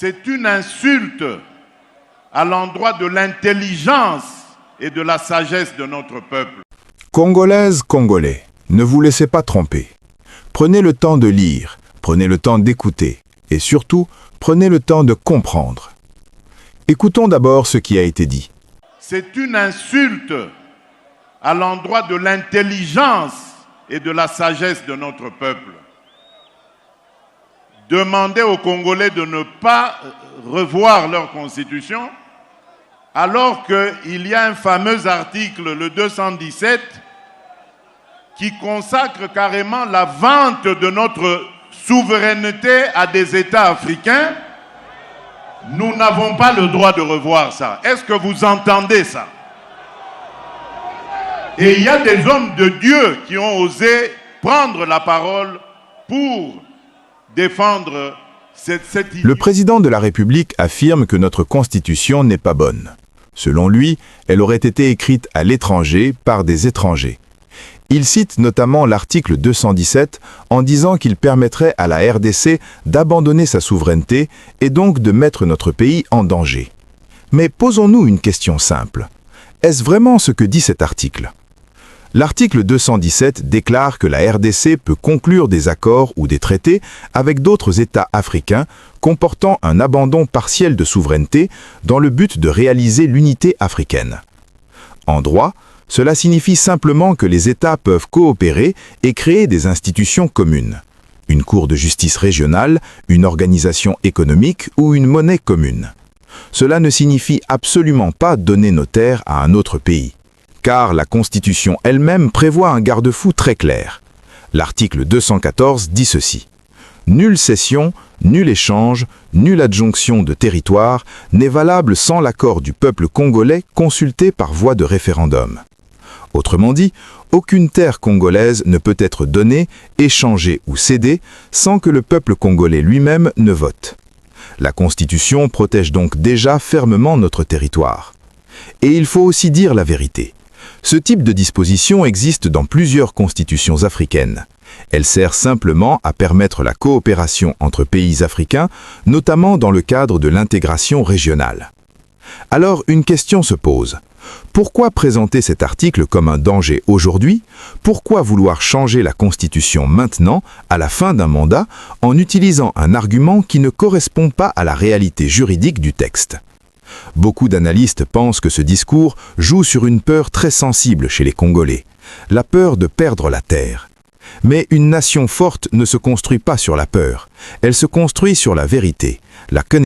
C'est une insulte à l'endroit de l'intelligence et de la sagesse de notre peuple. Congolaises, Congolais, ne vous laissez pas tromper. Prenez le temps de lire, prenez le temps d'écouter et surtout, prenez le temps de comprendre. Écoutons d'abord ce qui a été dit. C'est une insulte à l'endroit de l'intelligence et de la sagesse de notre peuple. Demander aux Congolais de ne pas revoir leur constitution, alors qu'il y a un fameux article, le 217, qui consacre carrément la vente de notre souveraineté à des États africains. Nous n'avons pas le droit de revoir ça. Est-ce que vous entendez ça? Et il y a des hommes de Dieu qui ont osé prendre la parole pour défendre cette idée. Le président de la République affirme que notre constitution n'est pas bonne. Selon lui, elle aurait été écrite à l'étranger par des étrangers. Il cite notamment l'article 217 en disant qu'il permettrait à la RDC d'abandonner sa souveraineté et donc de mettre notre pays en danger. Mais posons-nous une question simple. Est-ce vraiment ce que dit cet article? L'article 217 déclare que la RDC peut conclure des accords ou des traités avec d'autres États africains comportant un abandon partiel de souveraineté dans le but de réaliser l'unité africaine. En droit, cela signifie simplement que les États peuvent coopérer et créer des institutions communes. Une cour de justice régionale, une organisation économique ou une monnaie commune. Cela ne signifie absolument pas donner nos terres à un autre pays. Car la Constitution elle-même prévoit un garde-fou très clair. L'article 214 dit ceci. Nulle cession, nul échange, nulle adjonction de territoire n'est valable sans l'accord du peuple congolais consulté par voie de référendum. Autrement dit, aucune terre congolaise ne peut être donnée, échangée ou cédée sans que le peuple congolais lui-même ne vote. La Constitution protège donc déjà fermement notre territoire. Et il faut aussi dire la vérité. Ce type de disposition existe dans plusieurs constitutions africaines. Elle sert simplement à permettre la coopération entre pays africains, notamment dans le cadre de l'intégration régionale. Alors une question se pose. Pourquoi présenter cet article comme un danger aujourd'hui? Pourquoi vouloir changer la Constitution maintenant, à la fin d'un mandat, en utilisant un argument qui ne correspond pas à la réalité juridique du texte? Beaucoup d'analystes pensent que ce discours joue sur une peur très sensible chez les Congolais, la peur de perdre la terre. Mais une nation forte ne se construit pas sur la peur, elle se construit sur la vérité, la connaissance.